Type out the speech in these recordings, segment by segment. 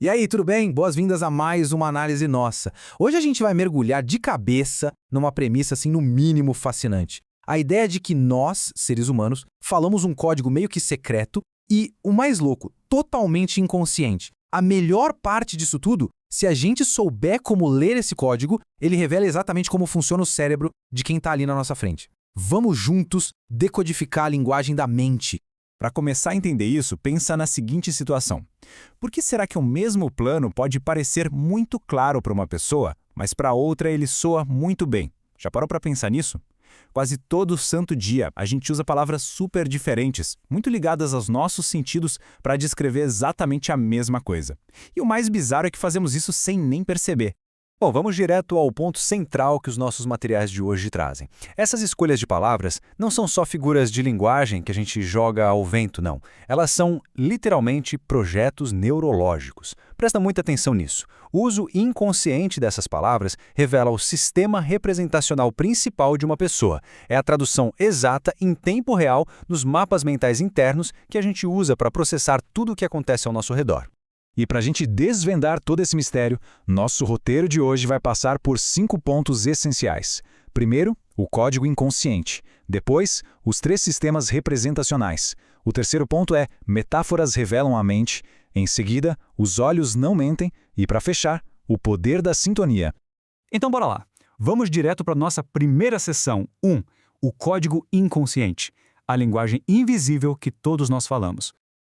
E aí, tudo bem? Boas-vindas a mais uma análise nossa. Hoje a gente vai mergulhar de cabeça numa premissa assim no mínimo fascinante. A ideia de que nós, seres humanos, falamos um código meio que secreto e, o mais louco, totalmente inconsciente. A melhor parte disso tudo, se a gente souber como ler esse código, ele revela exatamente como funciona o cérebro de quem está ali na nossa frente. Vamos juntos decodificar a linguagem da mente. Para começar a entender isso, pensa na seguinte situação. Por que será que o mesmo plano pode parecer muito claro para uma pessoa, mas para outra ele soa muito bem? Já parou para pensar nisso? Quase todo santo dia a gente usa palavras super diferentes, muito ligadas aos nossos sentidos para descrever exatamente a mesma coisa. E o mais bizarro é que fazemos isso sem nem perceber. Bom, vamos direto ao ponto central que os nossos materiais de hoje trazem. Essas escolhas de palavras não são só figuras de linguagem que a gente joga ao vento, não. Elas são, literalmente, projetos neurológicos. Presta muita atenção nisso. O uso inconsciente dessas palavras revela o sistema representacional principal de uma pessoa. É a tradução exata, em tempo real, dos mapas mentais internos que a gente usa para processar tudo o que acontece ao nosso redor. E para a gente desvendar todo esse mistério, nosso roteiro de hoje vai passar por 5 pontos essenciais. Primeiro, o código inconsciente. Depois, os 3 sistemas representacionais. O terceiro ponto é metáforas revelam a mente. Em seguida, os olhos não mentem. E para fechar, o poder da sintonia. Então bora lá. Vamos direto para a nossa primeira sessão. 1. O código inconsciente. A linguagem invisível que todos nós falamos.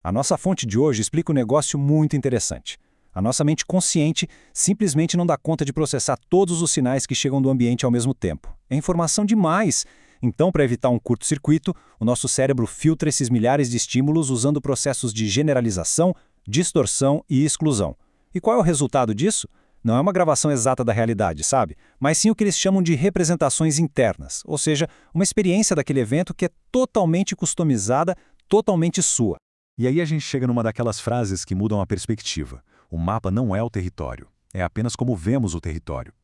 A nossa fonte de hoje explica um negócio muito interessante. A nossa mente consciente simplesmente não dá conta de processar todos os sinais que chegam do ambiente ao mesmo tempo. É informação demais. Então, para evitar um curto-circuito, o nosso cérebro filtra esses milhares de estímulos usando processos de generalização, distorção e exclusão. E qual é o resultado disso? Não é uma gravação exata da realidade, sabe? Mas sim o que eles chamam de representações internas, ou seja, uma experiência daquele evento que é totalmente customizada, totalmente sua. E aí a gente chega numa daquelas frases que mudam a perspectiva. O mapa não é o território, é apenas como vemos o território.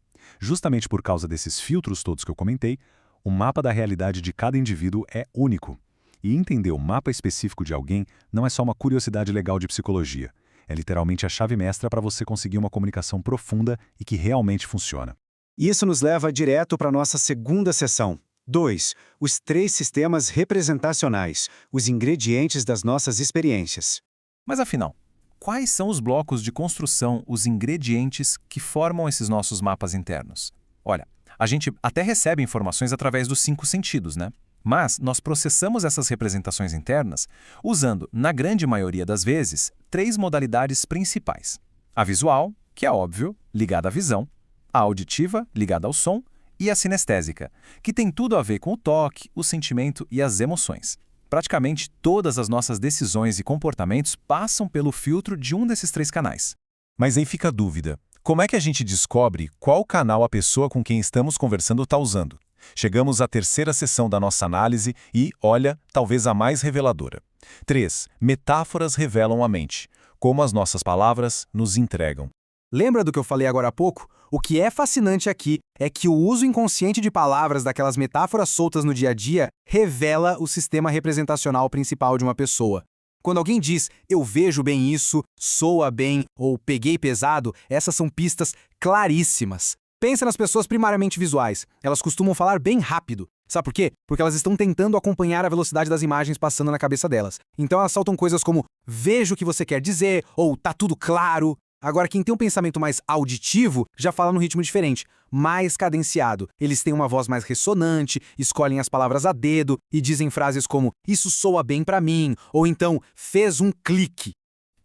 Justamente por causa desses filtros todos que eu comentei, o mapa da realidade de cada indivíduo é único. E entender o mapa específico de alguém não é só uma curiosidade legal de psicologia. É literalmente a chave mestra para você conseguir uma comunicação profunda e que realmente funciona. Isso nos leva direto para a nossa segunda sessão. 2. Os 3 sistemas representacionais, os ingredientes das nossas experiências. Mas afinal, quais são os blocos de construção, os ingredientes que formam esses nossos mapas internos? Olha, a gente até recebe informações através dos 5 sentidos, né? Mas nós processamos essas representações internas usando, na grande maioria das vezes, 3 modalidades principais. A visual, que é óbvio, ligada à visão, a auditiva, ligada ao som, e a sinestésica, que tem tudo a ver com o toque, o sentimento e as emoções. Praticamente todas as nossas decisões e comportamentos passam pelo filtro de um desses 3 canais. Mas aí fica a dúvida. Como é que a gente descobre qual canal a pessoa com quem estamos conversando está usando? Chegamos à terceira sessão da nossa análise e, olha, talvez a mais reveladora. 3. Metáforas revelam a mente. Como as nossas palavras nos entregam. Lembra do que eu falei agora há pouco? O que é fascinante aqui é que o uso inconsciente de palavras daquelas metáforas soltas no dia a dia revela o sistema representacional principal de uma pessoa. Quando alguém diz, eu vejo bem isso, soa bem ou peguei pesado, essas são pistas claríssimas. Pensa nas pessoas primariamente visuais. Elas costumam falar bem rápido. Sabe por quê? Porque elas estão tentando acompanhar a velocidade das imagens passando na cabeça delas. Então elas soltam coisas como, vejo o que você quer dizer, ou tá tudo claro. Agora, quem tem um pensamento mais auditivo já fala num ritmo diferente, mais cadenciado. Eles têm uma voz mais ressonante, escolhem as palavras a dedo e dizem frases como isso soa bem pra mim, ou então fez um clique.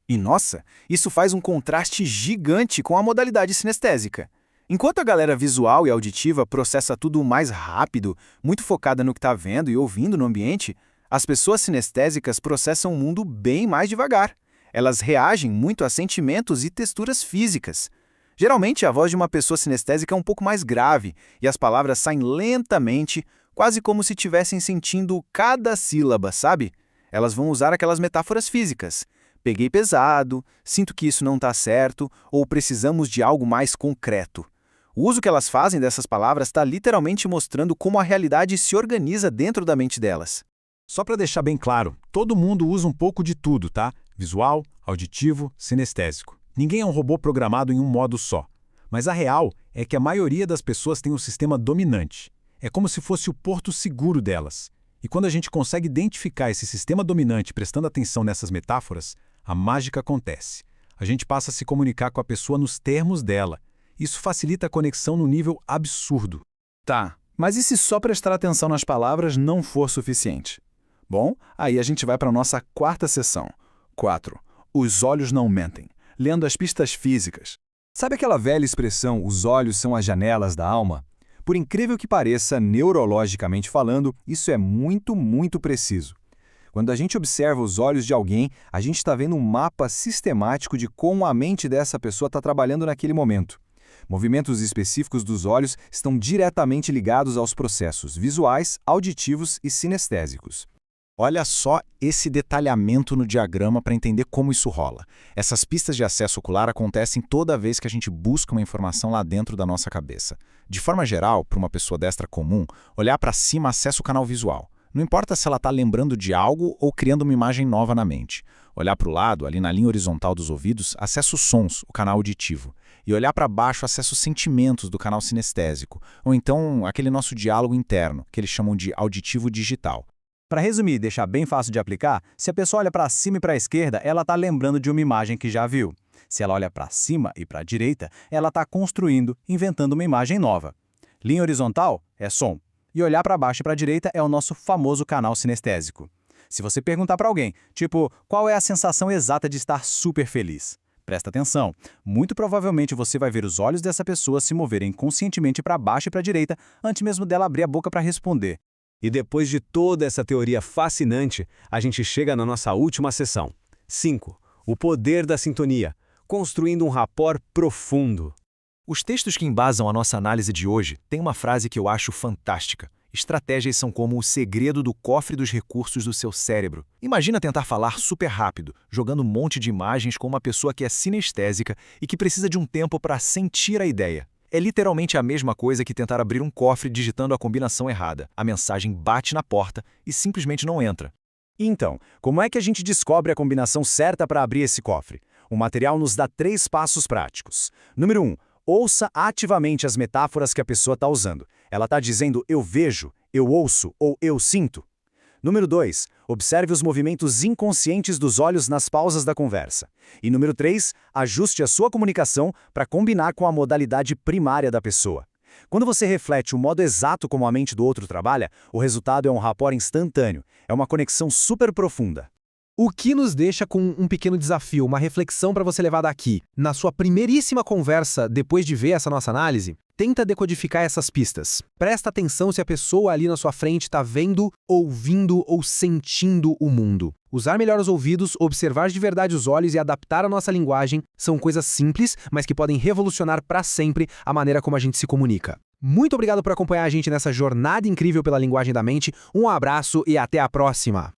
E nossa, isso faz um contraste gigante com a modalidade sinestésica. Enquanto a galera visual e auditiva processa tudo mais rápido, muito focada no que está vendo e ouvindo no ambiente, as pessoas sinestésicas processam o mundo bem mais devagar. Elas reagem muito a sentimentos e texturas físicas. Geralmente, a voz de uma pessoa sinestésica é um pouco mais grave e as palavras saem lentamente, quase como se estivessem sentindo cada sílaba, sabe? Elas vão usar aquelas metáforas físicas. Peguei pesado, sinto que isso não está certo ou precisamos de algo mais concreto. O uso que elas fazem dessas palavras está literalmente mostrando como a realidade se organiza dentro da mente delas. Só para deixar bem claro, todo mundo usa um pouco de tudo, tá? Visual, auditivo, sinestésico. Ninguém é um robô programado em um modo só. Mas a real é que a maioria das pessoas tem um sistema dominante. É como se fosse o porto seguro delas. E quando a gente consegue identificar esse sistema dominante prestando atenção nessas metáforas, a mágica acontece. A gente passa a se comunicar com a pessoa nos termos dela. Isso facilita a conexão num nível absurdo. Tá, mas e se só prestar atenção nas palavras não for suficiente? Bom, aí a gente vai para a nossa quarta sessão. 4. Os olhos não mentem. Lendo as pistas físicas. Sabe aquela velha expressão, os olhos são as janelas da alma? Por incrível que pareça, neurologicamente falando, isso é muito preciso. Quando a gente observa os olhos de alguém, a gente está vendo um mapa sistemático de como a mente dessa pessoa está trabalhando naquele momento. Movimentos específicos dos olhos estão diretamente ligados aos processos visuais, auditivos e sinestésicos. Olha só esse detalhamento no diagrama para entender como isso rola. Essas pistas de acesso ocular acontecem toda vez que a gente busca uma informação lá dentro da nossa cabeça. De forma geral, para uma pessoa destra comum, olhar para cima acessa o canal visual. Não importa se ela está lembrando de algo ou criando uma imagem nova na mente. Olhar para o lado, ali na linha horizontal dos ouvidos, acessa os sons, o canal auditivo. E olhar para baixo acessa os sentimentos do canal sinestésico. Ou então aquele nosso diálogo interno, que eles chamam de auditivo digital. Para resumir e deixar bem fácil de aplicar, se a pessoa olha para cima e para a esquerda, ela está lembrando de uma imagem que já viu. Se ela olha para cima e para a direita, ela está construindo, inventando uma imagem nova. Linha horizontal é som. E olhar para baixo e para a direita é o nosso famoso canal sinestésico. Se você perguntar para alguém, tipo, qual é a sensação exata de estar super feliz? Presta atenção, muito provavelmente você vai ver os olhos dessa pessoa se moverem conscientemente para baixo e para a direita antes mesmo dela abrir a boca para responder. E depois de toda essa teoria fascinante, a gente chega na nossa última sessão. 5. O poder da sintonia, construindo um rapport profundo. Os textos que embasam a nossa análise de hoje têm uma frase que eu acho fantástica. Estratégias são como o segredo do cofre dos recursos do seu cérebro. Imagina tentar falar super rápido, jogando um monte de imagens com uma pessoa que é sinestésica e que precisa de um tempo para sentir a ideia. É literalmente a mesma coisa que tentar abrir um cofre digitando a combinação errada. A mensagem bate na porta e simplesmente não entra. Então, como é que a gente descobre a combinação certa para abrir esse cofre? O material nos dá 3 passos práticos. Número 1. Ouça ativamente as metáforas que a pessoa está usando. Ela está dizendo eu vejo, eu ouço ou eu sinto. Número 2. Observe os movimentos inconscientes dos olhos nas pausas da conversa. E número 3. Ajuste a sua comunicação para combinar com a modalidade primária da pessoa. Quando você reflete o modo exato como a mente do outro trabalha, o resultado é um rapport instantâneo. É uma conexão super profunda. O que nos deixa com um pequeno desafio, uma reflexão para você levar daqui. Na sua primeiríssima conversa, depois de ver essa nossa análise, tenta decodificar essas pistas. Presta atenção se a pessoa ali na sua frente está vendo, ouvindo ou sentindo o mundo. Usar melhor os ouvidos, observar de verdade os olhos e adaptar a nossa linguagem são coisas simples, mas que podem revolucionar para sempre a maneira como a gente se comunica. Muito obrigado por acompanhar a gente nessa jornada incrível pela linguagem da mente. Um abraço e até a próxima!